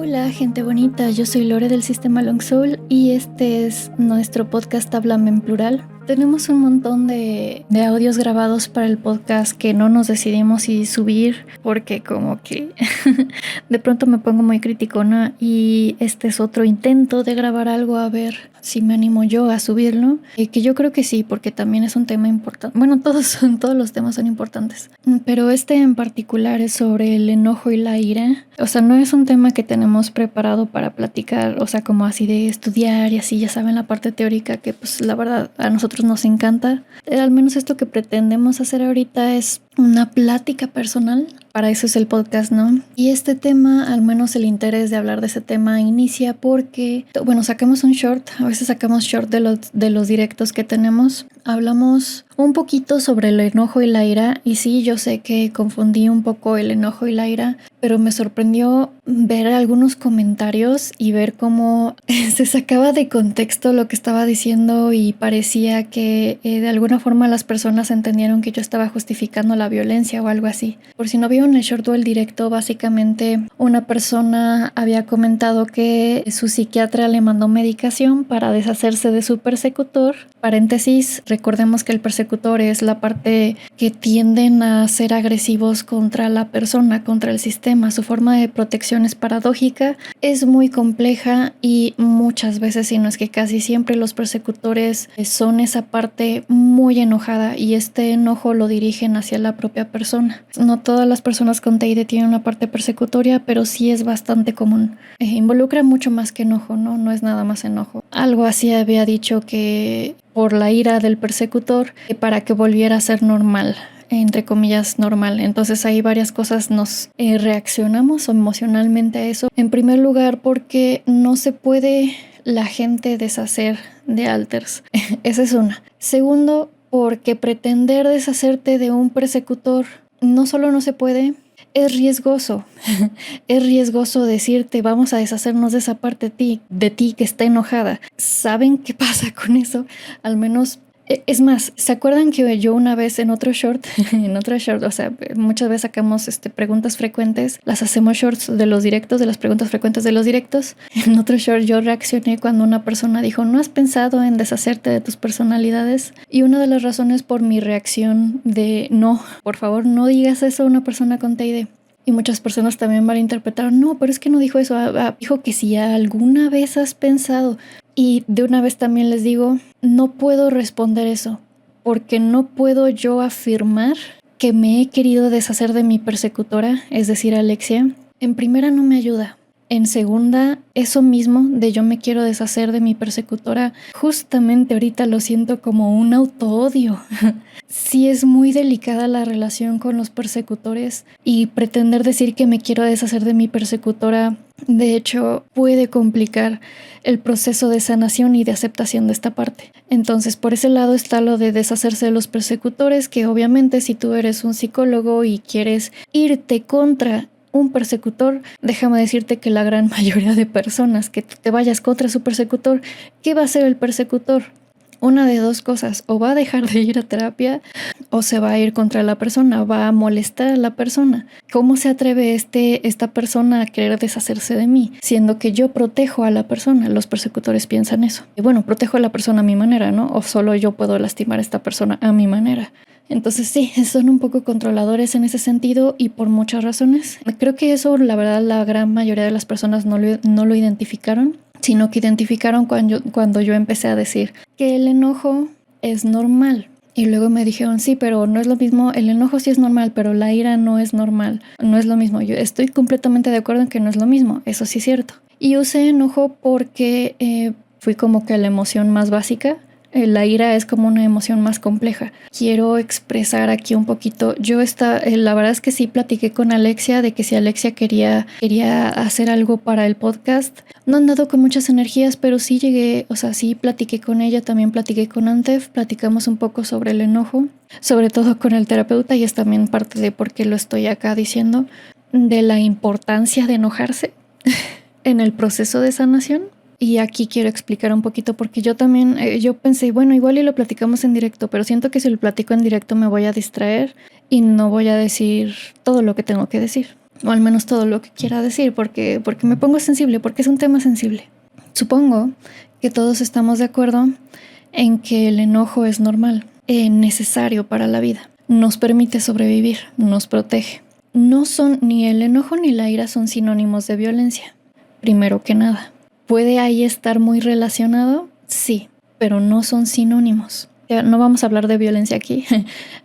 Hola gente bonita, yo soy Lore del Sistema Long Soul y este es nuestro podcast Háblame en Plural. Tenemos un montón de audios grabados para el podcast que no nos decidimos si subir porque como que de pronto me pongo muy criticona y este es otro intento de grabar algo a ver si me animo yo a subirlo, que yo creo que sí, porque también es un tema importante. Bueno, todos los temas son importantes, pero este en particular es sobre el enojo y la ira. O sea, no es un tema que tenemos preparado para platicar, o sea, como así de estudiar y así, ya saben, la parte teórica que pues la verdad a nosotros nos encanta. Al menos esto que pretendemos hacer ahorita es una plática personal. Para eso es el podcast, ¿no? Y este tema, al menos el interés de hablar de ese tema inicia porque, bueno, sacamos un short, a veces sacamos short de los directos que tenemos. Hablamos un poquito sobre el enojo y la ira, y sí, yo sé que confundí un poco el enojo y la ira, pero me sorprendió ver algunos comentarios y ver cómo se sacaba de contexto lo que estaba diciendo y parecía que de alguna forma las personas entendieron que yo estaba justificando la violencia o algo así. Por si no vieron el short o el directo, básicamente una persona había comentado que su psiquiatra le mandó medicación para deshacerse de su persecutor. Paréntesis, recordemos que el persecutor es la parte que tienden a ser agresivos contra la persona, contra el sistema. Su forma de protección es paradójica, es muy compleja y muchas veces, si no es que casi siempre, los persecutores son esa parte muy enojada y este enojo lo dirigen hacia la propia persona. No todas las personas con TID tienen una parte persecutoria, pero sí es bastante común. Involucra mucho más que enojo, ¿no? No es nada más enojo. Algo así había dicho que por la ira del persecutor, para que volviera a ser normal, entre comillas normal. Entonces hay varias cosas, nos reaccionamos emocionalmente a eso. En primer lugar, porque no se puede la gente deshacer de alters. Esa es una. Segundo, porque pretender deshacerte de un persecutor no solo no se puede, es riesgoso. Es riesgoso decirte vamos a deshacernos de esa parte de ti que está enojada. ¿Saben qué pasa con eso? Al menos, es más, ¿se acuerdan que yo una vez en otro short, o sea, muchas veces sacamos preguntas frecuentes, las hacemos shorts de los directos, de las preguntas frecuentes de los directos? En otro short yo reaccioné cuando una persona dijo, ¿no has pensado en deshacerte de tus personalidades? Y una de las razones por mi reacción de no, por favor no digas eso a una persona con TID. Y muchas personas también malinterpretaron, no, pero es que no dijo eso, dijo que si alguna vez has pensado. Y de una vez también les digo, no puedo responder eso, porque no puedo yo afirmar que me he querido deshacer de mi persecutora, es decir, Alexia. En primera, no me ayuda. En segunda, eso mismo de yo me quiero deshacer de mi persecutora, justamente ahorita lo siento como un autoodio. Sí es muy delicada la relación con los persecutores y pretender decir que me quiero deshacer de mi persecutora, de hecho, puede complicar el proceso de sanación y de aceptación de esta parte. Entonces, por ese lado está lo de deshacerse de los persecutores, que obviamente si tú eres un psicólogo y quieres irte contra un persecutor, déjame decirte que la gran mayoría de personas que te vayas contra su persecutor, ¿qué va a hacer el persecutor? Una de dos cosas, o va a dejar de ir a terapia o se va a ir contra la persona, va a molestar a la persona. ¿Cómo se atreve esta persona a querer deshacerse de mí? Siendo que yo protejo a la persona, los persecutores piensan eso. Y bueno, protejo a la persona a mi manera, ¿no? O solo yo puedo lastimar a esta persona a mi manera. Entonces sí, son un poco controladores en ese sentido y por muchas razones. Creo que eso, la verdad, la gran mayoría de las personas no lo identificaron, sino que identificaron cuando yo empecé a decir que el enojo es normal. Y luego me dijeron, sí, pero no es lo mismo, el enojo sí es normal, pero la ira no es normal, no es lo mismo. Yo estoy completamente de acuerdo en que no es lo mismo, eso sí es cierto. Y usé enojo porque fui como que la emoción más básica. La ira es como una emoción más compleja. Quiero expresar aquí un poquito. La verdad es que sí platiqué con Alexia de que si Alexia quería hacer algo para el podcast. No han dado con muchas energías, pero sí llegué, o sea, sí platiqué con ella, también platiqué con Antef, platicamos un poco sobre el enojo, sobre todo con el terapeuta, y es también parte de por qué lo estoy acá diciendo, de la importancia de enojarse en el proceso de sanación. Y aquí quiero explicar un poquito porque yo también, yo pensé, bueno, igual y lo platicamos en directo, pero siento que si lo platico en directo me voy a distraer y no voy a decir todo lo que tengo que decir. o al menos todo lo que quiera decir, porque me pongo sensible, porque es un tema sensible. Supongo que todos estamos de acuerdo en que el enojo es normal, necesario para la vida. Nos permite sobrevivir, nos protege. No son ni el enojo ni la ira son sinónimos de violencia, primero que nada. ¿Puede ahí estar muy relacionado? Sí, pero no son sinónimos. No vamos a hablar de violencia aquí.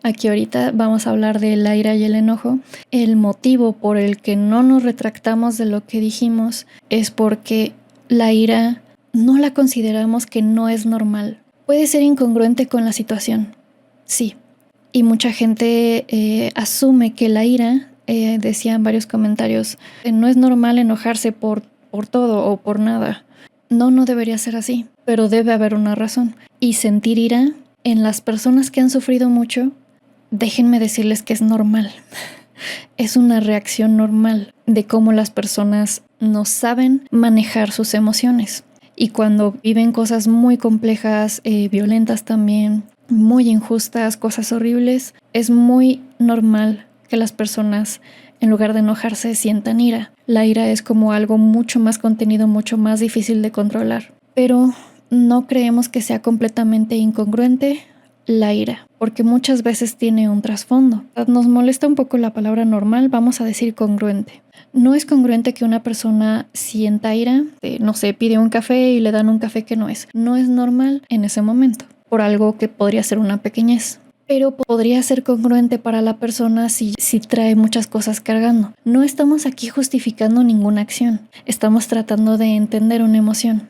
Aquí ahorita vamos a hablar de la ira y el enojo. El motivo por el que no nos retractamos de lo que dijimos es porque la ira no la consideramos que no es normal. Puede ser incongruente con la situación, sí. Y mucha gente asume que la ira, decían varios comentarios, no es normal enojarse por todo o por nada. No debería ser así, pero debe haber una razón. Y sentir ira en las personas que han sufrido mucho, déjenme decirles que es normal. Es una reacción normal de cómo las personas no saben manejar sus emociones. Y cuando viven cosas muy complejas, violentas también, muy injustas, cosas horribles, es muy normal que las personas, en lugar de enojarse, sientan ira. La ira es como algo mucho más contenido, mucho más difícil de controlar. Pero no creemos que sea completamente incongruente la ira, porque muchas veces tiene un trasfondo. Nos molesta un poco la palabra normal, vamos a decir congruente. No es congruente que una persona sienta ira, no sé, pide un café y le dan un café que no es. No es normal en ese momento, por algo que podría ser una pequeñez. Pero podría ser congruente para la persona si trae muchas cosas cargando. No estamos aquí justificando ninguna acción, estamos tratando de entender una emoción.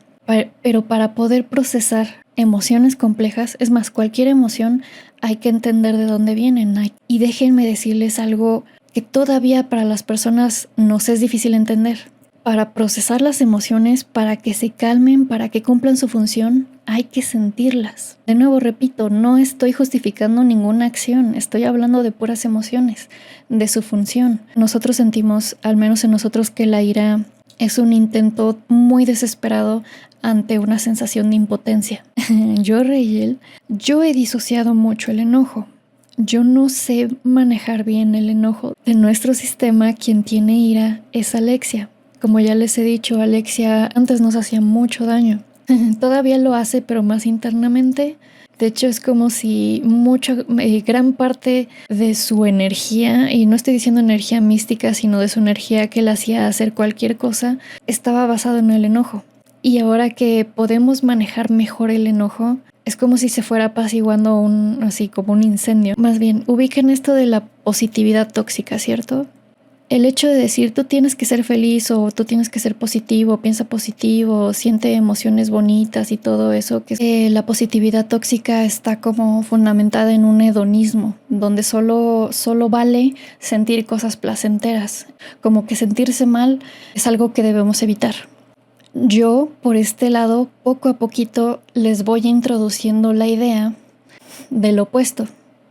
Pero para poder procesar emociones complejas, es más, cualquier emoción, hay que entender de dónde vienen. Y déjenme decirles algo que todavía para las personas nos es difícil entender. Para procesar las emociones, para que se calmen, para que cumplan su función, hay que sentirlas. De nuevo, repito, no estoy justificando ninguna acción, estoy hablando de puras emociones, de su función. Nosotros sentimos, al menos en nosotros, que la ira es un intento muy desesperado ante una sensación de impotencia. Yo he disociado mucho el enojo. Yo no sé manejar bien el enojo. De nuestro sistema, quien tiene ira es Alexia. Como ya les he dicho, Alexia antes nos hacía mucho daño. Todavía lo hace, pero más internamente. De hecho, es como si gran parte de su energía, y no estoy diciendo energía mística, sino de su energía que le hacía hacer cualquier cosa, estaba basado en el enojo. Y ahora que podemos manejar mejor el enojo, es como si se fuera apaciguando así como un incendio. Más bien, ubiquen esto de la positividad tóxica, ¿cierto? El hecho de decir tú tienes que ser feliz o tú tienes que ser positivo, piensa positivo, siente emociones bonitas y todo eso, que la positividad tóxica está como fundamentada en un hedonismo, donde solo vale sentir cosas placenteras, como que sentirse mal es algo que debemos evitar. Yo, por este lado, poco a poquito les voy introduciendo la idea del opuesto,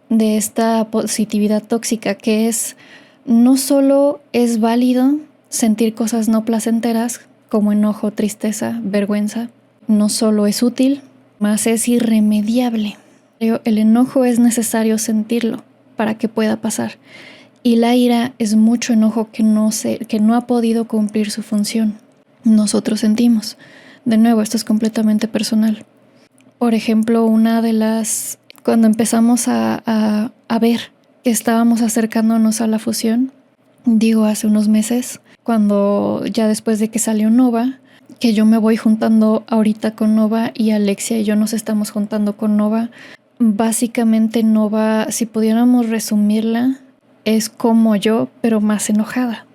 de esta positividad tóxica, que es no solo es válido sentir cosas no placenteras como enojo, tristeza, vergüenza, no solo es útil, más es irremediable. El enojo es necesario sentirlo para que pueda pasar. Y la ira es mucho enojo que no ha podido cumplir su función. Nosotros sentimos. De nuevo, esto es completamente personal. Por ejemplo, cuando empezamos a ver que estábamos acercándonos a la fusión, hace unos meses, cuando ya después de que salió Nova, que yo me voy juntando ahorita con Nova y Alexia y yo nos estamos juntando con Nova. Básicamente Nova, si pudiéramos resumirla, es como yo, pero más enojada.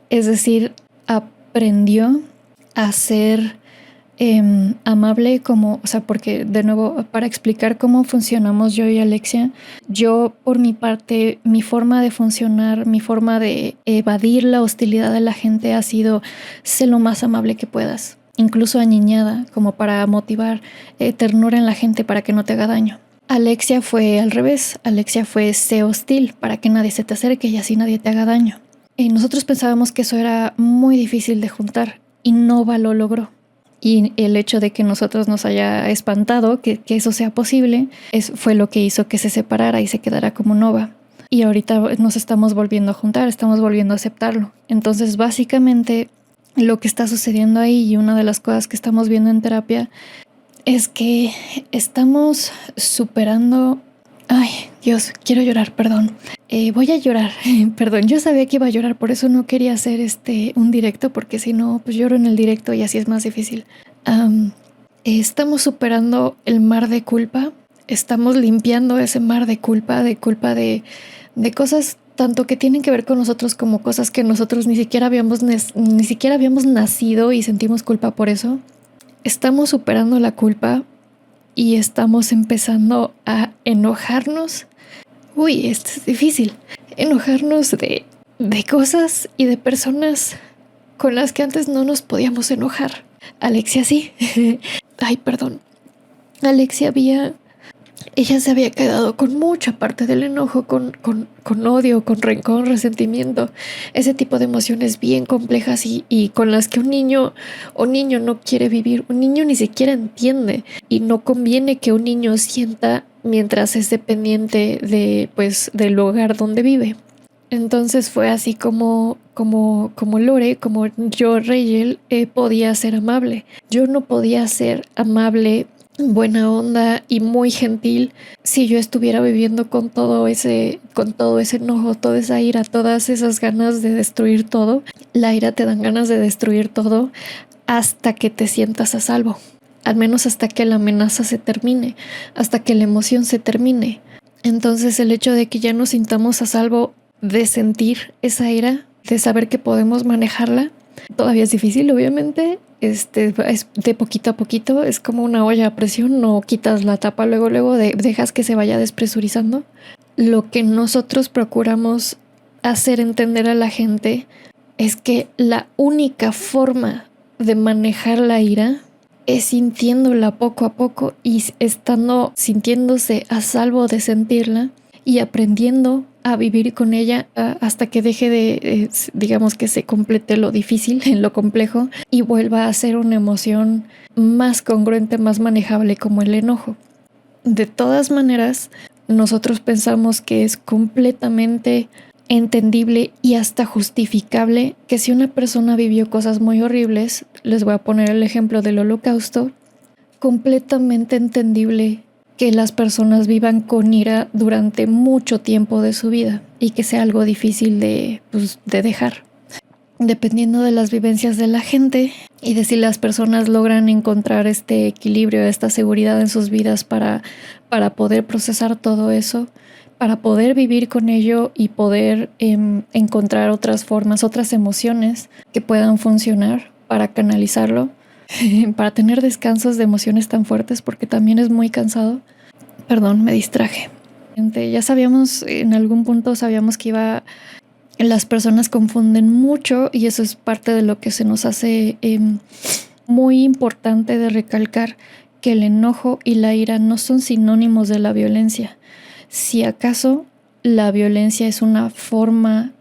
Es decir, aprendió a ser amable, porque de nuevo, para explicar cómo funcionamos yo y Alexia, yo por mi parte, mi forma de funcionar, mi forma de evadir la hostilidad de la gente ha sido sé lo más amable que puedas, incluso añiñada, como para motivar ternura en la gente para que no te haga daño. Alexia fue al revés, Alexia fue sé hostil para que nadie se te acerque y así nadie te haga daño. Nosotros pensábamos que eso era muy difícil de juntar y Nova lo logró. Y el hecho de que nosotros nos haya espantado que eso sea posible fue lo que hizo que se separara y se quedara como Nova. y ahorita nos estamos volviendo a juntar, estamos volviendo a aceptarlo. Entonces, básicamente, lo que está sucediendo ahí y una de las cosas que estamos viendo en terapia es que estamos superando... Ay, Dios, quiero llorar, perdón. Voy a llorar, perdón. Yo sabía que iba a llorar, por eso no quería hacer un directo, porque si no, pues lloro en el directo y así es más difícil. Estamos superando el mar de culpa. Estamos limpiando ese mar de culpa de cosas tanto que tienen que ver con nosotros como cosas que nosotros ni siquiera habíamos nacido y sentimos culpa por eso. Estamos superando la culpa y estamos empezando a enojarnos. Uy, esto es difícil. Enojarnos de cosas y de personas con las que antes no nos podíamos enojar. Alexia sí. Ay, perdón. Alexia ella se había quedado con mucha parte del enojo, con odio, con rencor, resentimiento, ese tipo de emociones bien complejas y con las que un niño no quiere vivir. Un niño ni siquiera entiende y no conviene que un niño sienta mientras es dependiente del lugar donde vive. Entonces fue así como Lore, como yo, Rachel, podía ser amable. Yo no podía ser amable, buena onda y muy gentil si yo estuviera viviendo con todo ese enojo, toda esa ira, todas esas ganas de destruir todo. La ira te dan ganas de destruir todo hasta que te sientas a salvo, al menos hasta que la amenaza se termine, hasta que la emoción se termine. Entonces el hecho de que ya nos sintamos a salvo de sentir esa ira, de saber que podemos manejarla, todavía es difícil, obviamente. Es de poquito a poquito, es como una olla a presión, no quitas la tapa luego dejas que se vaya despresurizando. Lo que nosotros procuramos hacer entender a la gente es que la única forma de manejar la ira es sintiéndola poco a poco y sintiéndose a salvo de sentirla y aprendiendo a vivir con ella hasta que deje de, digamos que se complete lo difícil en lo complejo y vuelva a ser una emoción más congruente, más manejable como el enojo. De todas maneras, nosotros pensamos que es completamente entendible y hasta justificable que si una persona vivió cosas muy horribles, les voy a poner el ejemplo del Holocausto, completamente entendible que las personas vivan con ira durante mucho tiempo de su vida y que sea algo difícil de dejar. Dependiendo de las vivencias de la gente y de si las personas logran encontrar este equilibrio, esta seguridad en sus vidas para poder procesar todo eso, para poder vivir con ello y poder encontrar otras formas, otras emociones que puedan funcionar para canalizarlo, para tener descansos de emociones tan fuertes, porque también es muy cansado. Perdón, me distraje. Ya sabíamos, en algún punto sabíamos que las personas confunden mucho y eso es parte de lo que se nos hace muy importante de recalcar, que el enojo y la ira no son sinónimos de la violencia. Si acaso la violencia es una forma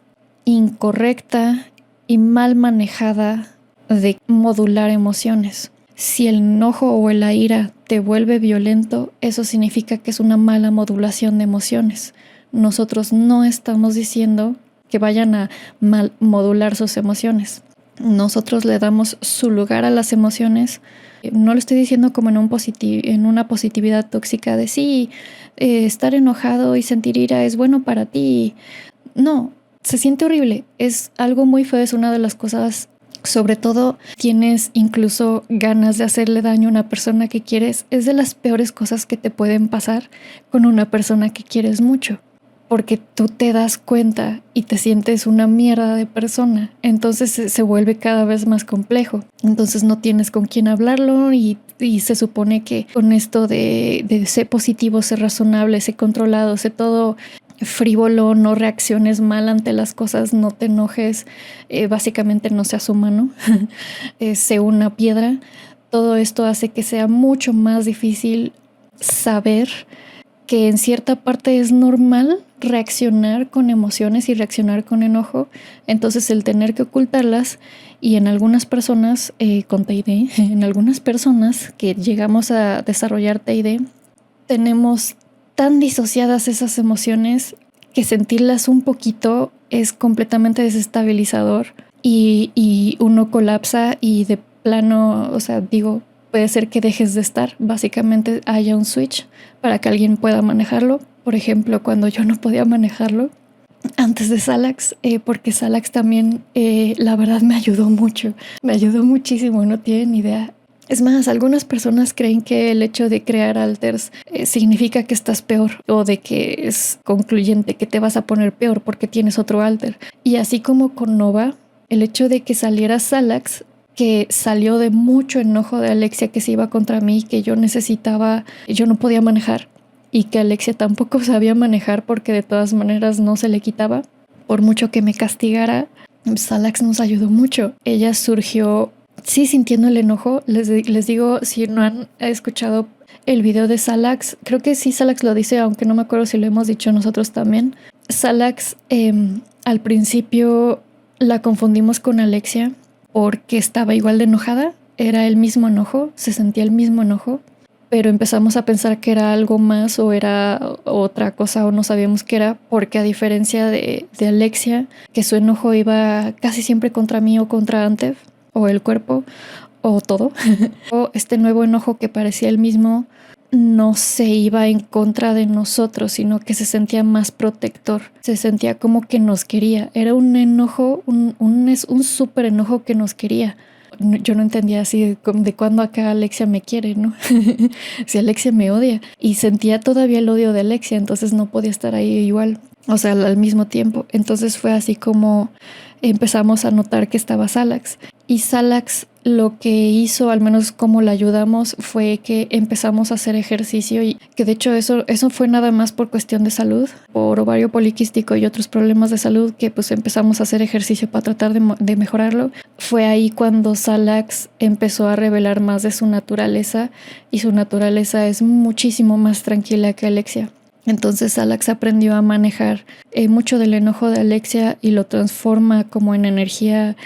incorrecta y mal manejada de modular emociones. Si el enojo o la ira te vuelve violento, eso significa que es una mala modulación de emociones. Nosotros no estamos diciendo que vayan a mal modular sus emociones. Nosotros le damos su lugar a las emociones. No lo estoy diciendo como en una positividad tóxica de sí, estar enojado y sentir ira es bueno para ti. No, se siente horrible. Es algo muy feo, es una de las cosas. Sobre todo, tienes incluso ganas de hacerle daño a una persona que quieres. Es de las peores cosas que te pueden pasar con una persona que quieres mucho. Porque tú te das cuenta y te sientes una mierda de persona. Entonces se vuelve cada vez más complejo. Entonces no tienes con quién hablarlo y se supone que con esto de ser positivo, ser razonable, ser controlado, ser todo frívolo, no reacciones mal ante las cosas, no te enojes, básicamente no seas humano, sé una piedra. Todo esto hace que sea mucho más difícil saber que en cierta parte es normal reaccionar con emociones y reaccionar con enojo. Entonces el tener que ocultarlas, y en algunas personas con TID, en algunas personas que llegamos a desarrollar TID, tenemos tan disociadas esas emociones que sentirlas un poquito es completamente desestabilizador y uno colapsa y de plano, o sea, digo, puede ser que dejes de estar. Básicamente haya un switch para que alguien pueda manejarlo. Por ejemplo, cuando yo no podía manejarlo antes de Salax, porque Salax también, la verdad, me ayudó mucho. Me ayudó muchísimo, no tienen idea. Es más, algunas personas creen que el hecho de crear alters significa que estás peor o de que es concluyente que te vas a poner peor porque tienes otro alter. Y así como con Nova, el hecho de que saliera Salax, que salió de mucho enojo de Alexia que se iba contra mí, que yo necesitaba, yo no podía manejar y que Alexia tampoco sabía manejar porque de todas maneras no se le quitaba, por mucho que me castigara, Salax nos ayudó mucho. Ella surgió, sí, sintiendo el enojo. Les digo, si no han escuchado el video de Salax, creo que sí Salax lo dice, aunque no me acuerdo si lo hemos dicho nosotros también. Salax al principio la confundimos con Alexia porque estaba igual de enojada, era el mismo enojo, se sentía el mismo enojo, pero empezamos a pensar que era algo más o era otra cosa o no sabíamos qué era, porque a diferencia de Alexia, que su enojo iba casi siempre contra mí o contra Antef, o el cuerpo, o todo, o este nuevo enojo que parecía el mismo, no se iba en contra de nosotros, sino que se sentía más protector, se sentía como que nos quería, era un enojo, un súper enojo que nos quería. Yo no entendía así de cuándo acá Alexia me quiere, ¿no? Si Alexia me odia. Y sentía todavía el odio de Alexia, entonces no podía estar ahí igual, o sea, al mismo tiempo. Entonces fue así como empezamos a notar que estaba Salax. Y Salax lo que hizo, al menos como la ayudamos, fue que empezamos a hacer ejercicio y que de hecho eso fue nada más por cuestión de salud, por ovario poliquístico y otros problemas de salud, que pues empezamos a hacer ejercicio para tratar de mejorarlo. Fue ahí cuando Salax empezó a revelar más de su naturaleza y su naturaleza es muchísimo más tranquila que Alexia. Entonces Salax aprendió a manejar mucho del enojo de Alexia y lo transforma como en energía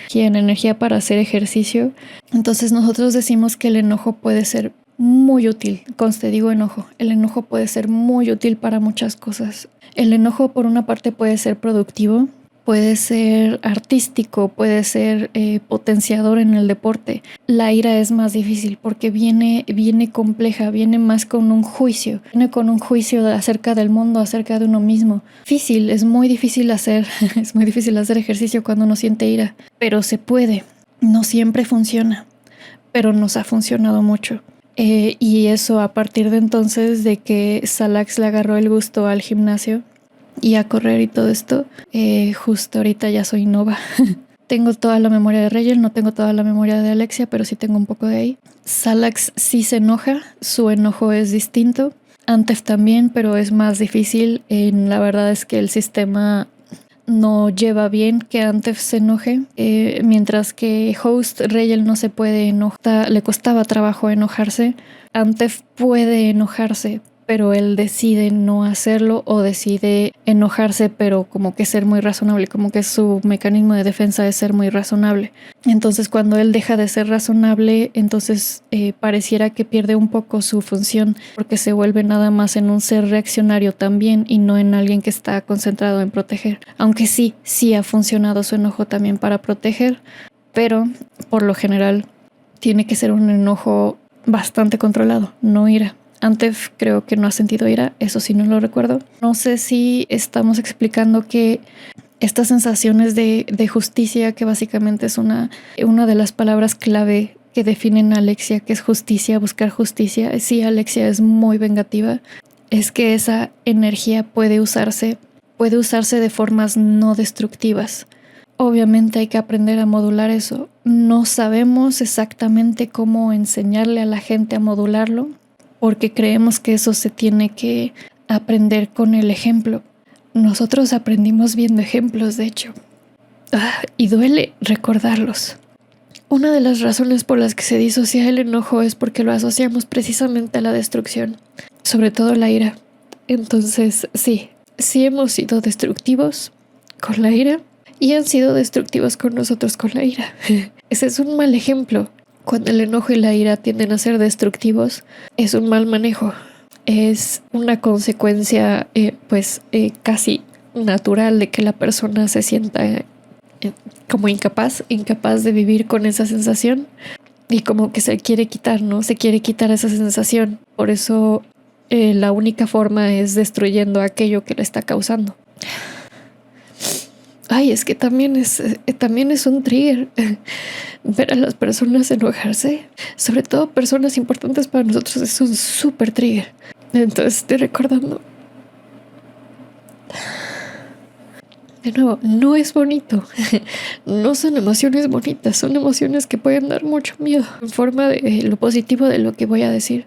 para hacer ejercicio. Entonces nosotros decimos que el enojo puede ser muy útil. Conste, digo enojo. El enojo puede ser muy útil para muchas cosas. El enojo por una parte puede ser productivo, puede ser artístico, puede ser potenciador en el deporte. La ira es más difícil porque viene compleja, viene más con un juicio. Viene con un juicio acerca del mundo, acerca de uno mismo. Difícil, es muy difícil hacer ejercicio cuando uno siente ira. Pero se puede. No siempre funciona, pero nos ha funcionado mucho. Y eso a partir de entonces de que Salax le agarró el gusto al gimnasio y a correr y todo esto, justo ahorita ya soy Nova. Tengo toda la memoria de Rayel, no tengo toda la memoria de Alexia, pero sí tengo un poco de ahí. Salax sí se enoja, su enojo es distinto. Antef también, pero es más difícil. La verdad es que el sistema no lleva bien que Antef se enoje, mientras que Host Rayel no se puede enojar, le costaba trabajo enojarse. Antef puede enojarse, pero él decide no hacerlo o decide enojarse, pero como que ser muy razonable, como que su mecanismo de defensa es ser muy razonable. Entonces cuando él deja de ser razonable, entonces pareciera que pierde un poco su función, porque se vuelve nada más en un ser reaccionario también y no en alguien que está concentrado en proteger. Aunque sí ha funcionado su enojo también para proteger, pero por lo general tiene que ser un enojo bastante controlado, no ira. Antef creo que no ha sentido ira, eso sí no lo recuerdo. No sé si estamos explicando que estas sensaciones de justicia, que básicamente es una de las palabras clave que definen a Alexia, que es justicia, buscar justicia. Sí, Alexia es muy vengativa. Es que esa energía puede usarse de formas no destructivas. Obviamente hay que aprender a modular eso. No sabemos exactamente cómo enseñarle a la gente a modularlo, porque creemos que eso se tiene que aprender con el ejemplo. Nosotros aprendimos viendo ejemplos, de hecho. Y duele recordarlos. Una de las razones por las que se disocia el enojo es porque lo asociamos precisamente a la destrucción, sobre todo la ira. Entonces, sí hemos sido destructivos con la ira y han sido destructivos con nosotros con la ira. Ese es un mal ejemplo. Cuando el enojo y la ira tienden a ser destructivos, es un mal manejo. Es una consecuencia, casi natural de que la persona se sienta como incapaz de vivir con esa sensación y como que se quiere quitar, ¿no? Se quiere quitar esa sensación. Por eso la única forma es destruyendo aquello que le está causando. Ay, es que también es un trigger ver a las personas enojarse, sobre todo personas importantes para nosotros, es un súper trigger. Entonces estoy recordando. De nuevo, no es bonito. No son emociones bonitas, son emociones que pueden dar mucho miedo. En forma de lo positivo de lo que voy a decir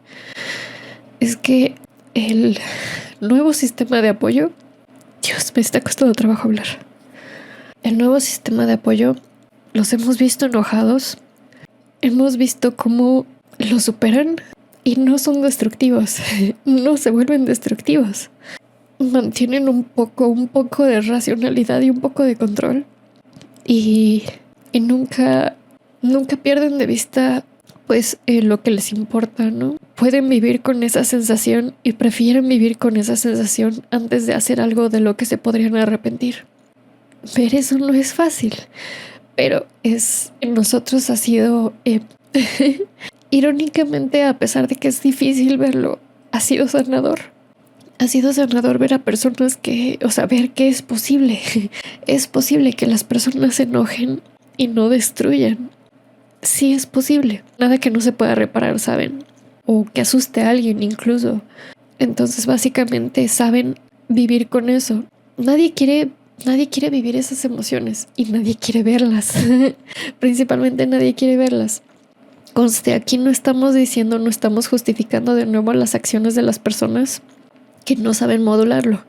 es que el nuevo sistema de apoyo, Dios, me está costando trabajo hablar. El nuevo sistema de apoyo, los hemos visto enojados, hemos visto cómo lo superan y no son destructivos, no se vuelven destructivos. Mantienen un poco de racionalidad y un poco de control y nunca pierden de vista pues lo que les importa, ¿no? Pueden vivir con esa sensación y prefieren vivir con esa sensación antes de hacer algo de lo que se podrían arrepentir. Ver eso no es fácil, pero en nosotros ha sido irónicamente, a pesar de que es difícil verlo, ha sido sanador. Ha sido sanador ver a personas ver que es posible. Es posible que las personas se enojen y no destruyan. Sí es posible. Nada que no se pueda reparar, ¿saben? O que asuste a alguien incluso. Entonces básicamente saben vivir con eso. Nadie quiere vivir esas emociones y nadie quiere verlas. Principalmente nadie quiere verlas. Conste, aquí no estamos justificando de nuevo las acciones de las personas que no saben modularlo.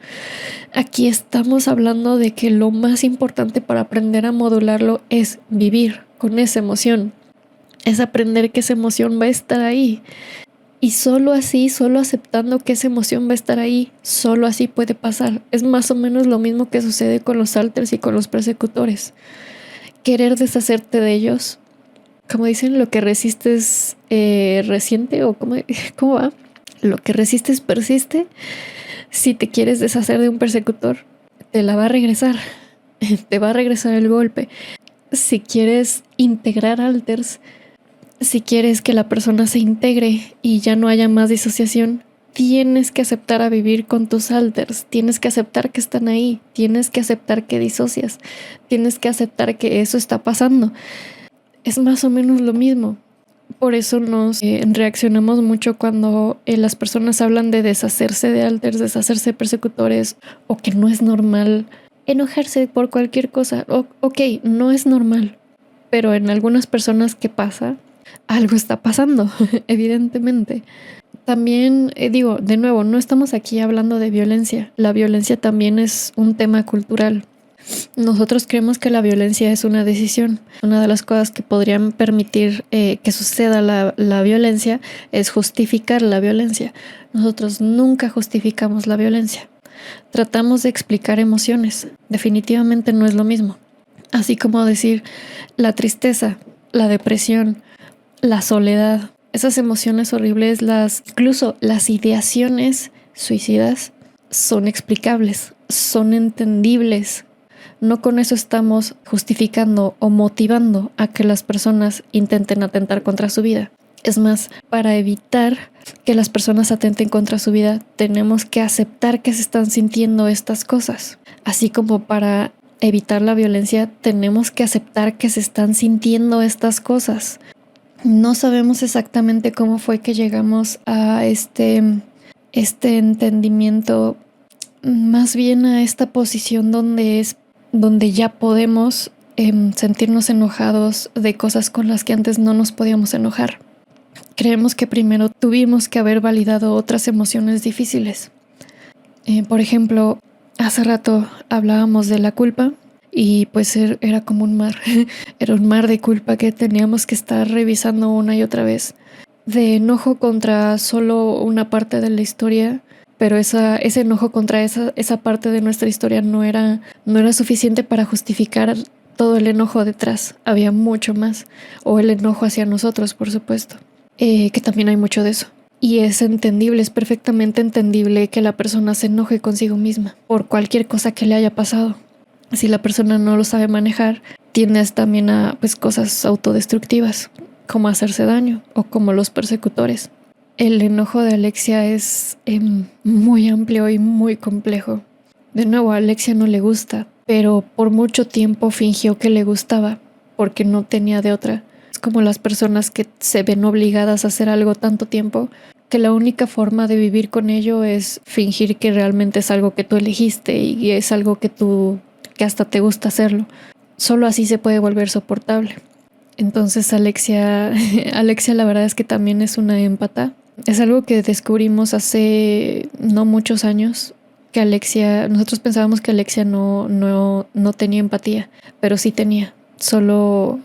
Aquí estamos hablando de que lo más importante para aprender a modularlo es vivir con esa emoción. Es aprender que esa emoción va a estar ahí. Y solo así, solo aceptando que esa emoción va a estar ahí, solo así puede pasar. Es más o menos lo mismo que sucede con los alters y con los persecutores. Querer deshacerte de ellos, como dicen, lo que resistes resiente, o ¿cómo va? Lo que resistes persiste. Si te quieres deshacer de un persecutor, te la va a regresar. Te va a regresar el golpe. Si quieres integrar alters, si quieres que la persona se integre y ya no haya más disociación, tienes que aceptar a vivir con tus alters. Tienes que aceptar que están ahí. Tienes que aceptar que disocias. Tienes que aceptar que eso está pasando. Es más o menos lo mismo. Por eso nos reaccionamos mucho cuando las personas hablan de deshacerse de alters, deshacerse de persecutores, o que no es normal enojarse por cualquier cosa. Ok, no es normal, pero en algunas personas que pasa, algo está pasando, evidentemente. También digo, de nuevo, no estamos aquí hablando de violencia. La violencia también es un tema cultural. Nosotros creemos que la violencia es una decisión. Una de las cosas que podrían permitir que suceda la violencia es justificar la violencia. Nosotros nunca justificamos la violencia. Tratamos de explicar emociones. Definitivamente no es lo mismo. Así como decir la tristeza, la depresión, la soledad, esas emociones horribles, incluso las ideaciones suicidas, son explicables, son entendibles. No con eso estamos justificando o motivando a que las personas intenten atentar contra su vida. Es más, para evitar que las personas atenten contra su vida, tenemos que aceptar que se están sintiendo estas cosas. Así como para evitar la violencia, tenemos que aceptar que se están sintiendo estas cosas. No sabemos exactamente cómo fue que llegamos a este entendimiento, más bien a esta posición donde ya podemos sentirnos enojados de cosas con las que antes no nos podíamos enojar. Creemos que primero tuvimos que haber validado otras emociones difíciles. Por ejemplo, hace rato hablábamos de la culpa y pues era como un mar. Era un mar de culpa que teníamos que estar revisando una y otra vez. De enojo contra solo una parte de la historia, pero ese enojo contra esa parte de nuestra historia no era suficiente para justificar todo el enojo detrás. Había mucho más. O el enojo hacia nosotros, por supuesto. Que también hay mucho de eso. Y es entendible, es perfectamente entendible que la persona se enoje consigo misma por cualquier cosa que le haya pasado. Si la persona no lo sabe manejar, tiendes también a pues cosas autodestructivas, como hacerse daño o como los persecutores. El enojo de Alexia es muy amplio y muy complejo. De nuevo, a Alexia no le gusta, pero por mucho tiempo fingió que le gustaba porque no tenía de otra. Es como las personas que se ven obligadas a hacer algo tanto tiempo que la única forma de vivir con ello es fingir que realmente es algo que tú elegiste y es algo que hasta te gusta hacerlo. Solo así se puede volver soportable. Entonces Alexia la verdad es que también es una empata. Es algo que descubrimos hace no muchos años, que nosotros pensábamos que Alexia no tenía empatía, pero sí tenía. Solo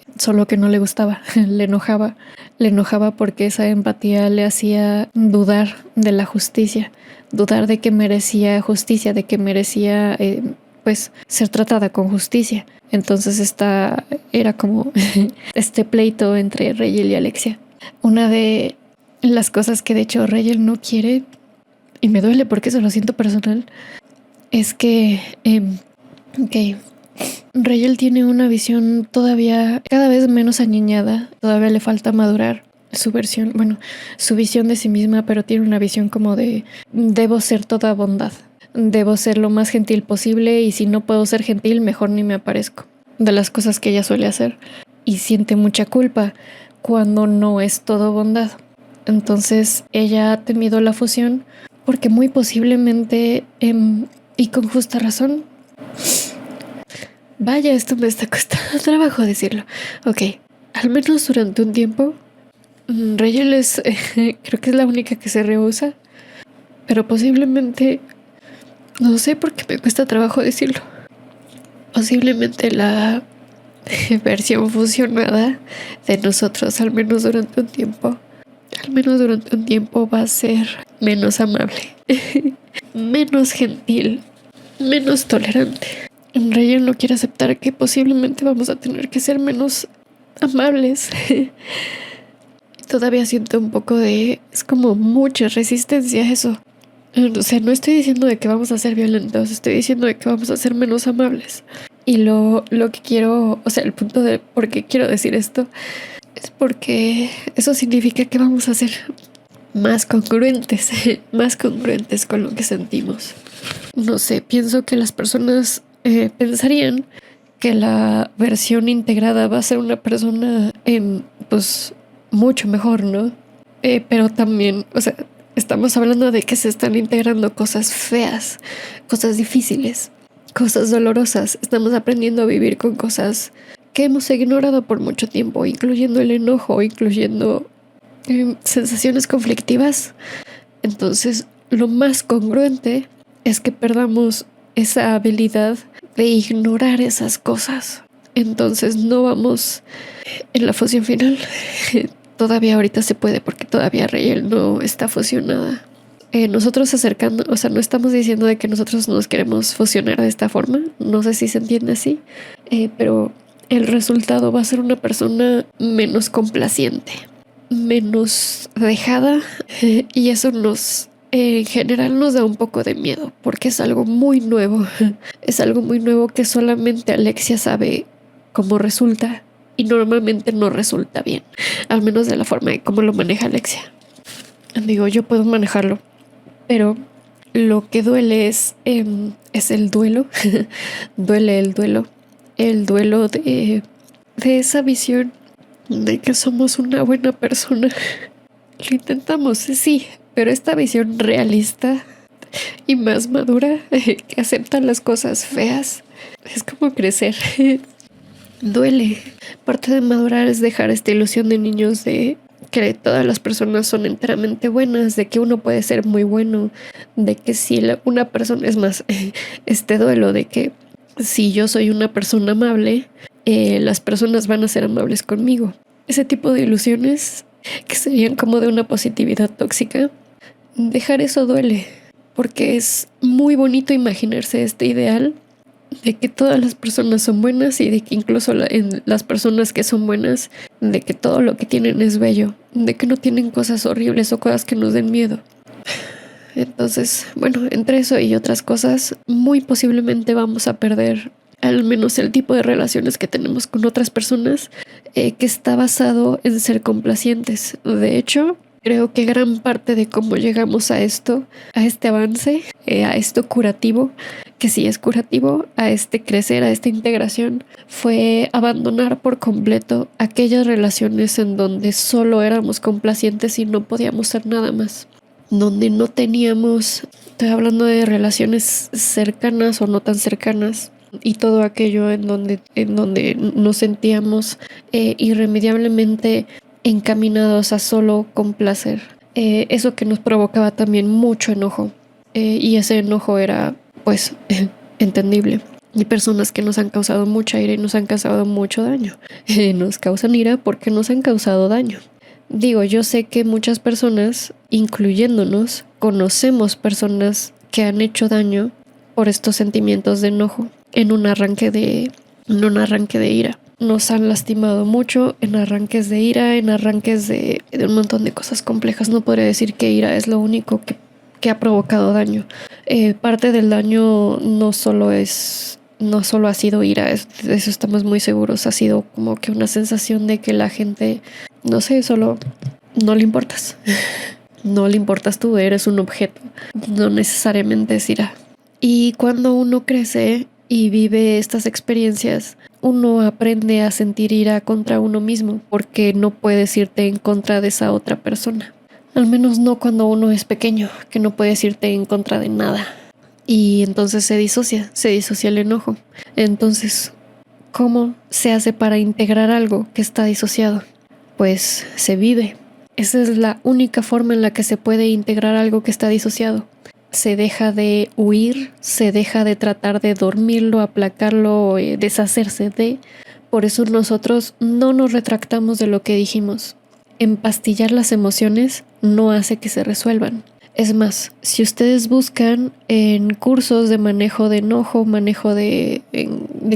que no le gustaba, le enojaba porque esa empatía le hacía dudar de la justicia, dudar de que merecía justicia, de que merecía pues ser tratada con justicia. Entonces era como este pleito entre Rayel y Alexia. Una de las cosas que de hecho Rayel no quiere, y me duele porque eso lo siento personal, es que Rayel tiene una visión todavía cada vez menos aniñada, todavía le falta madurar su visión de sí misma, pero tiene una visión como de debo ser toda bondad, debo ser lo más gentil posible y si no puedo ser gentil mejor ni me aparezco, de las cosas que ella suele hacer, y siente mucha culpa cuando no es todo bondad. Entonces ella ha temido la fusión porque muy posiblemente y con justa razón. Vaya, esto me está costando trabajo decirlo. Ok, al menos durante un tiempo, Rayel creo que es la única que se rehúsa, pero posiblemente, no sé por qué me cuesta trabajo decirlo, posiblemente la versión fusionada de nosotros, al menos durante un tiempo, va a ser menos amable, menos gentil, menos tolerante. Rayel no quiere aceptar que posiblemente vamos a tener que ser menos amables. Todavía siento un poco es como mucha resistencia a eso. O sea, no estoy diciendo de que vamos a ser violentos, estoy diciendo de que vamos a ser menos amables. Y lo que quiero, o sea, el punto de por qué quiero decir esto es porque eso significa que vamos a ser más congruentes con lo que sentimos. No sé, pienso que las personas pensarían que la versión integrada va a ser una persona pues mucho mejor, ¿no? Pero también, o sea, estamos hablando de que se están integrando cosas feas, cosas difíciles, cosas dolorosas. Estamos aprendiendo a vivir con cosas que hemos ignorado por mucho tiempo, incluyendo el enojo, incluyendo sensaciones conflictivas. Entonces, lo más congruente es que perdamos esa habilidad de ignorar esas cosas. Entonces no vamos en la fusión final. Todavía ahorita se puede porque todavía Rayel no está fusionada. Nosotros o sea, no estamos diciendo de que nosotros nos queremos fusionar de esta forma. No sé si se entiende así, pero el resultado va a ser una persona menos complaciente, menos dejada, y eso en general nos da un poco de miedo porque es algo muy nuevo. Es algo muy nuevo que solamente Alexia sabe cómo resulta y normalmente no resulta bien, al menos de la forma en cómo lo maneja Alexia. Digo, yo puedo manejarlo, pero lo que duele es el duelo. Duele el duelo de esa visión de que somos una buena persona. Lo intentamos, sí, pero esta visión realista y más madura, que acepta las cosas feas, es como crecer. Duele. Parte de madurar es dejar esta ilusión de niños de que todas las personas son enteramente buenas, de que uno puede ser muy bueno, de que si una persona, es más, este duelo de que si yo soy una persona amable, las personas van a ser amables conmigo. Ese tipo de ilusiones que serían como de una positividad tóxica, dejar eso duele, porque es muy bonito imaginarse este ideal de que todas las personas son buenas y de que incluso en las personas que son buenas, de que todo lo que tienen es bello, de que no tienen cosas horribles o cosas que nos den miedo. Entonces, bueno, entre eso y otras cosas, muy posiblemente vamos a perder al menos el tipo de relaciones que tenemos con otras personas, que está basado en ser complacientes. De hecho, creo que gran parte de cómo llegamos a esto, a este avance, a esto curativo, que sí es curativo, a este crecer, a esta integración, fue abandonar por completo aquellas relaciones en donde solo éramos complacientes y no podíamos ser nada más. Donde no teníamos, estoy hablando de relaciones cercanas o no tan cercanas, y todo aquello en donde nos sentíamos irremediablemente encaminados a solo complacer. Eso que nos provocaba también mucho enojo, y ese enojo era pues entendible. Y personas que nos han causado mucha ira y nos han causado mucho daño. Nos causan ira porque nos han causado daño. Digo, yo sé que muchas personas, incluyéndonos, conocemos personas que han hecho daño por estos sentimientos de enojo en un arranque de ira. Nos han lastimado mucho en arranques de ira, en arranques de un montón de cosas complejas. No podría decir que ira es lo único que ha provocado daño. Parte del daño no solo ha sido ira, de eso estamos muy seguros. Ha sido como que una sensación de que la gente, no sé, solo no le importas. No le importas tú, eres un objeto. No necesariamente es ira. Y cuando uno crece y vive estas experiencias, uno aprende a sentir ira contra uno mismo, porque no puedes irte en contra de esa otra persona. Al menos no cuando uno es pequeño, que no puedes irte en contra de nada. Y entonces se disocia el enojo. Entonces, ¿cómo se hace para integrar algo que está disociado? Pues se vive. Esa es la única forma en la que se puede integrar algo que está disociado. Se deja de huir, se deja de tratar de dormirlo, aplacarlo, deshacerse de. Por eso nosotros no nos retractamos de lo que dijimos. Empastillar las emociones no hace que se resuelvan. Es más, si ustedes buscan en cursos de manejo de enojo, manejo de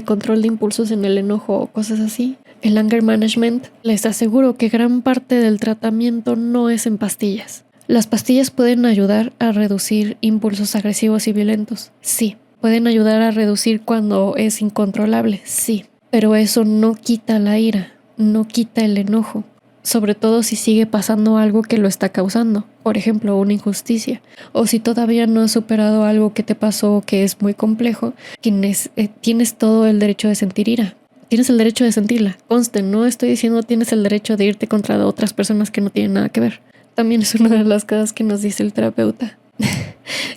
control de impulsos en el enojo o cosas así, el anger management, les aseguro que gran parte del tratamiento no es en pastillas. Las pastillas pueden ayudar a reducir impulsos agresivos y violentos, sí. Pueden ayudar a reducir cuando es incontrolable, sí. Pero eso no quita la ira, no quita el enojo. Sobre todo si sigue pasando algo que lo está causando, por ejemplo, una injusticia, o si todavía no has superado algo que te pasó que es muy complejo, tienes todo el derecho de sentir ira. Tienes el derecho de sentirla. Conste, no estoy diciendo tienes el derecho de irte contra otras personas que no tienen nada que ver. También es una de las cosas que nos dice el terapeuta.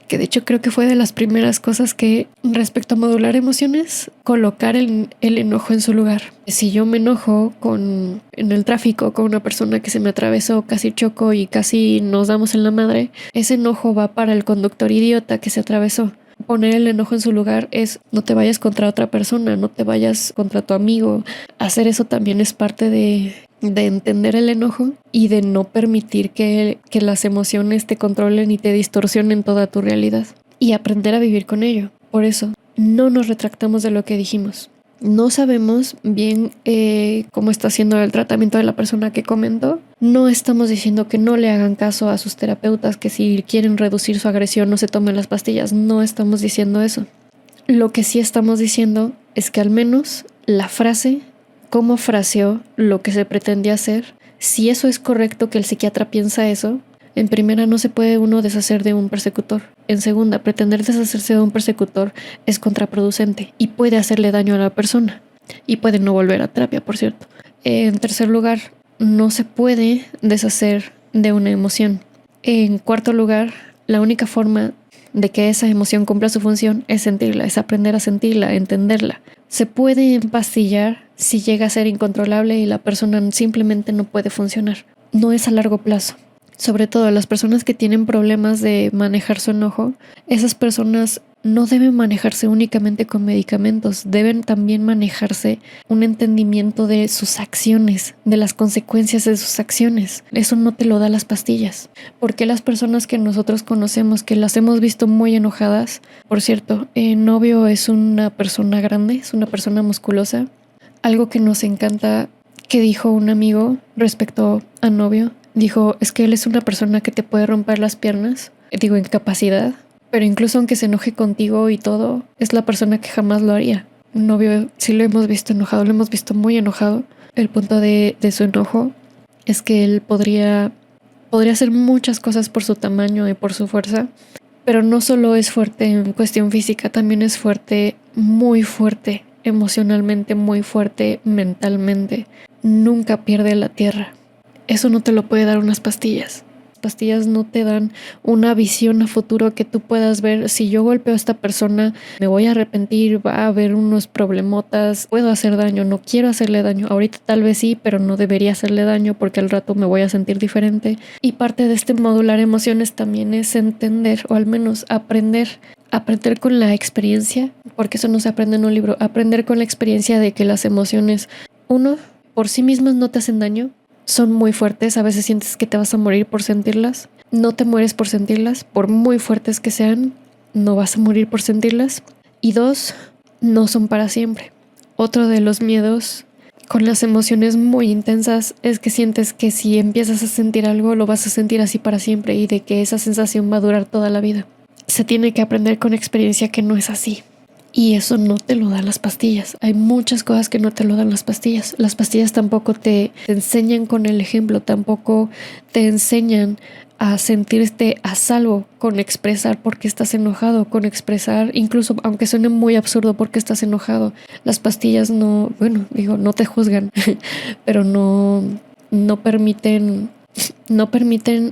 Que de hecho creo que fue de las primeras cosas que, respecto a modular emociones, colocar el enojo en su lugar. Si yo me enojo en el tráfico con una persona que se me atravesó, casi choco y casi nos damos en la madre, ese enojo va para el conductor idiota que se atravesó. Poner el enojo en su lugar es: no te vayas contra otra persona, no te vayas contra tu amigo. Hacer eso también es parte de entender el enojo y de no permitir que las emociones te controlen y te distorsionen toda tu realidad, y aprender a vivir con ello. Por eso, no nos retractamos de lo que dijimos. No sabemos bien cómo está haciendo el tratamiento de la persona que comentó. No estamos diciendo que no le hagan caso a sus terapeutas, que si quieren reducir su agresión no se tomen las pastillas. No estamos diciendo eso. Lo que sí estamos diciendo es que al menos la frase, cómo fraseó lo que se pretendía hacer, si eso es correcto, que el psiquiatra piensa eso, en primera, no se puede uno deshacer de un persecutor. En segunda, pretender deshacerse de un persecutor es contraproducente y puede hacerle daño a la persona. Y puede no volver a terapia, por cierto. En tercer lugar, no se puede deshacer de una emoción. En cuarto lugar, la única forma de que esa emoción cumpla su función es sentirla, es aprender a sentirla, a entenderla. Se puede empastillar si llega a ser incontrolable y la persona simplemente no puede funcionar. No es a largo plazo. Sobre todo las personas que tienen problemas de manejar su enojo, esas personas no deben manejarse únicamente con medicamentos, deben también manejarse un entendimiento de sus acciones, de las consecuencias de sus acciones. Eso no te lo da las pastillas. Porque las personas que nosotros conocemos, que las hemos visto muy enojadas, por cierto, Novio es una persona grande, es una persona musculosa. Algo que nos encanta que dijo un amigo respecto a Novio, dijo, es que él es una persona que te puede romper las piernas, digo, en capacidad, pero incluso aunque se enoje contigo y todo, es la persona que jamás lo haría. Un Novio sí lo hemos visto enojado, lo hemos visto muy enojado. El punto de su enojo es que él podría hacer muchas cosas por su tamaño y por su fuerza, pero no solo es fuerte en cuestión física, también es fuerte, muy fuerte, emocionalmente muy fuerte, mentalmente. Nunca pierde la tierra. Eso no te lo puede dar unas pastillas. Las pastillas no te dan una visión a futuro que tú puedas ver. Si yo golpeo a esta persona, me voy a arrepentir, va a haber unos problemotas, puedo hacer daño, no quiero hacerle daño. Ahorita tal vez sí, pero no debería hacerle daño porque al rato me voy a sentir diferente. Y parte de este modular emociones también es entender, o al menos aprender con la experiencia, porque eso no se aprende en un libro, aprender con la experiencia de que las emociones, uno, por sí mismas no te hacen daño, son muy fuertes, a veces sientes que te vas a morir por sentirlas, no te mueres por sentirlas, por muy fuertes que sean, no vas a morir por sentirlas. Y dos, no son para siempre. Otro de los miedos con las emociones muy intensas es que sientes que si empiezas a sentir algo, lo vas a sentir así para siempre y de que esa sensación va a durar toda la vida. Se tiene que aprender con experiencia que no es así. Y eso no te lo dan las pastillas. Hay muchas cosas que no te lo dan las pastillas. Las pastillas tampoco te enseñan con el ejemplo, tampoco te enseñan a sentirte a salvo con expresar por qué estás enojado, con expresar, incluso aunque suene muy absurdo, por qué estás enojado. Las pastillas no te juzgan, pero no permiten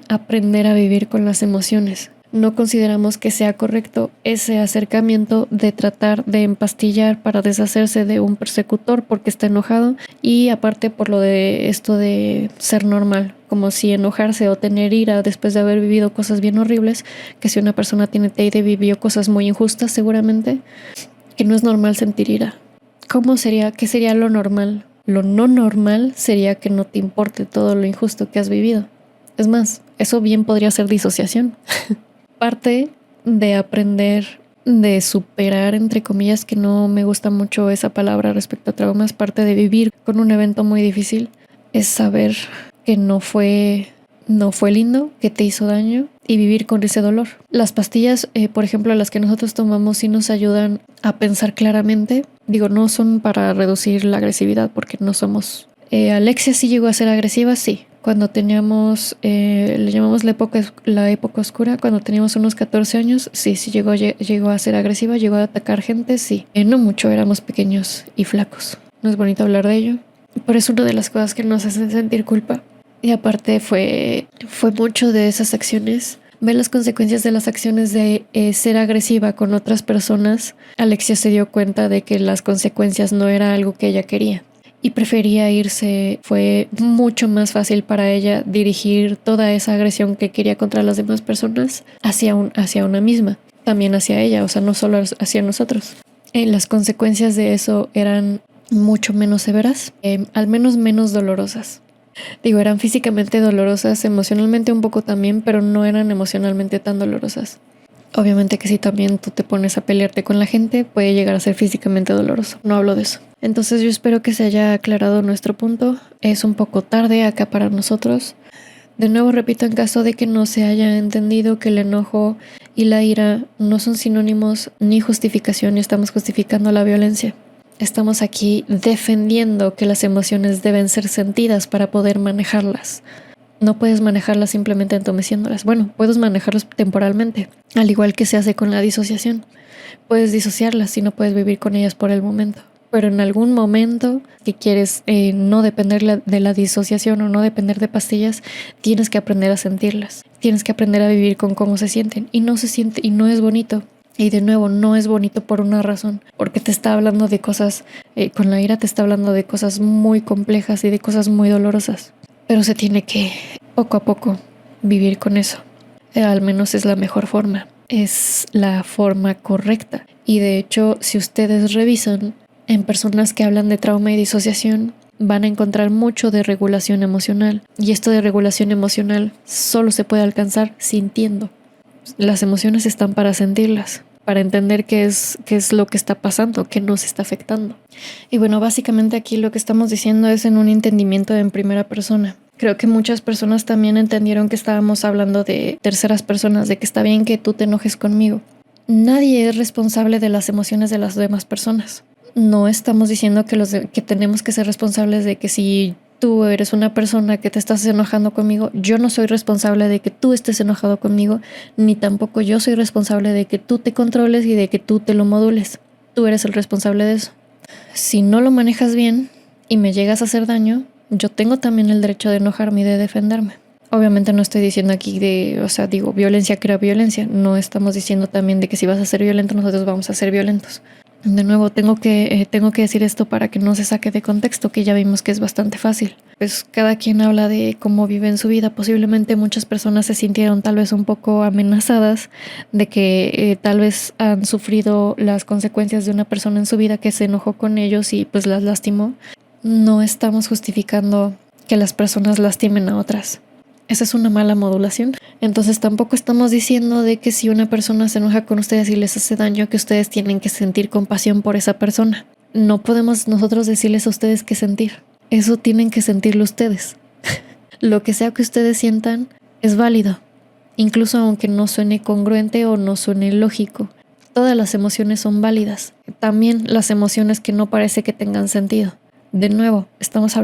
aprender a vivir con las emociones. No consideramos que sea correcto ese acercamiento de tratar de empastillar para deshacerse de un persecutor porque está enojado, y aparte por lo de esto de ser normal, como si enojarse o tener ira después de haber vivido cosas bien horribles, que si una persona tiene TEA y vivió cosas muy injustas seguramente, que no es normal sentir ira. ¿Qué sería lo normal? Lo no normal sería que no te importe todo lo injusto que has vivido. Es más, eso bien podría ser disociación. Parte de aprender, de superar, entre comillas, que no me gusta mucho esa palabra respecto a traumas, parte de vivir con un evento muy difícil, es saber que no fue lindo, que te hizo daño, y vivir con ese dolor. Las pastillas, por ejemplo, las que nosotros tomamos, sí nos ayudan a pensar claramente. Digo, no son para reducir la agresividad porque no somos... Alexia sí llegó a ser agresiva, sí. Cuando teníamos, le llamamos la época oscura, cuando teníamos unos 14 años, sí llegó a ser agresiva, llegó a atacar gente, sí. No mucho, éramos pequeños y flacos. No es bonito hablar de ello, pero es una de las cosas que nos hacen sentir culpa. Y aparte fue mucho de esas acciones. Ver las consecuencias de las acciones de ser agresiva con otras personas. Alexia se dio cuenta de que las consecuencias no era algo que ella quería y prefería irse. Fue mucho más fácil para ella dirigir toda esa agresión que quería contra las demás personas hacia una misma, también hacia ella, o sea, no solo hacia nosotros. Las consecuencias de eso eran mucho menos severas, al menos menos dolorosas. Digo, eran físicamente dolorosas, emocionalmente un poco también, pero no eran emocionalmente tan dolorosas. Obviamente que si también tú te pones a pelearte con la gente, puede llegar a ser físicamente doloroso. No hablo de eso. Entonces yo espero que se haya aclarado nuestro punto. Es un poco tarde acá para nosotros. De nuevo repito, en caso de que no se haya entendido que el enojo y la ira no son sinónimos ni justificación, y estamos justificando la violencia. Estamos aquí defendiendo que las emociones deben ser sentidas para poder manejarlas. No puedes manejarlas simplemente entumeciéndolas. Bueno, puedes manejarlas temporalmente, al igual que se hace con la disociación. Puedes disociarlas y no puedes vivir con ellas por el momento. Pero en algún momento que quieres no depender de la disociación o no depender de pastillas, tienes que aprender a sentirlas. Tienes que aprender a vivir con cómo se sienten. Y no se siente, y no es bonito. Y de nuevo, no es bonito por una razón, porque te está hablando de cosas, con la ira te está hablando de cosas muy complejas y de cosas muy dolorosas. Pero se tiene que, poco a poco, vivir con eso. Al menos es la mejor forma. es la forma correcta. Y de hecho, si ustedes revisan en personas que hablan de trauma y disociación, van a encontrar mucho de regulación emocional. Y esto de regulación emocional solo se puede alcanzar sintiendo. Las emociones están para sentirlas, para entender qué es lo que está pasando, qué nos está afectando. Y bueno, básicamente aquí lo que estamos diciendo es en un entendimiento en primera persona. Creo que muchas personas también entendieron que estábamos hablando de terceras personas, de que está bien que tú te enojes conmigo. Nadie es responsable de las emociones de las demás personas. No estamos diciendo que tenemos que ser responsables de que si tú eres una persona que te estás enojando conmigo, yo no soy responsable de que tú estés enojado conmigo, ni tampoco yo soy responsable de que tú te controles y de que tú te lo modules. Tú eres el responsable de eso. Si no lo manejas bien y me llegas a hacer daño, yo tengo también el derecho de enojarme y de defenderme. Obviamente no estoy diciendo aquí violencia crea violencia. No estamos diciendo también de que si vas a ser violento, nosotros vamos a ser violentos. De nuevo, tengo que decir esto para que no se saque de contexto, que ya vimos que es bastante fácil. Pues cada quien habla de cómo vive en su vida. Posiblemente muchas personas se sintieron tal vez un poco amenazadas de que tal vez han sufrido las consecuencias de una persona en su vida que se enojó con ellos y pues las lastimó. No estamos justificando que las personas lastimen a otras. Esa es una mala modulación. Entonces tampoco estamos diciendo de que si una persona se enoja con ustedes y les hace daño, que ustedes tienen que sentir compasión por esa persona. No podemos nosotros decirles a ustedes qué sentir. Eso tienen que sentirlo ustedes. Lo que sea que ustedes sientan es válido, incluso aunque no suene congruente o no suene lógico. Todas las emociones son válidas. También las emociones que no parece que tengan sentido. De nuevo, estamos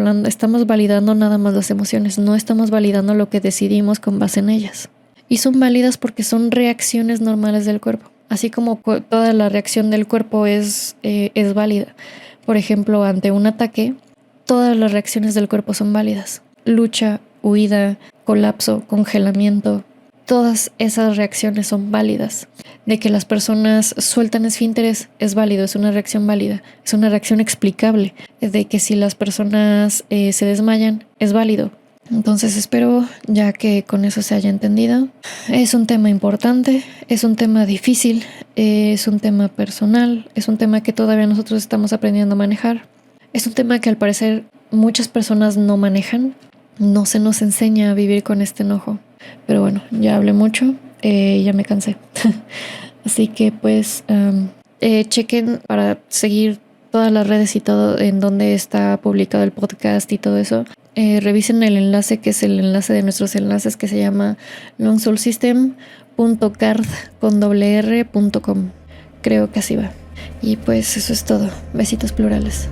validando nada más las emociones, no estamos validando lo que decidimos con base en ellas. Y son válidas porque son reacciones normales del cuerpo, así como toda la reacción del cuerpo es válida. Por ejemplo, ante un ataque, todas las reacciones del cuerpo son válidas. Lucha, huida, colapso, congelamiento, todas esas reacciones son válidas. De que las personas sueltan esfínteres es válido, es una reacción válida, es una reacción explicable. De que si las personas se desmayan es válido. Entonces espero ya que con eso se haya entendido. Es un tema importante, es un tema difícil, es un tema personal, es un tema que todavía nosotros estamos aprendiendo a manejar. Es un tema que al parecer muchas personas no manejan. No se nos enseña a vivir con este enojo. Pero bueno, ya hablé mucho, ya me cansé. Así que pues chequen para seguir todas las redes y todo en donde está publicado el podcast y todo eso. Revisen el enlace, que es el enlace de nuestros enlaces, que se llama longsoulsystem.card.com. Creo que así va. Y pues eso es todo. Besitos plurales.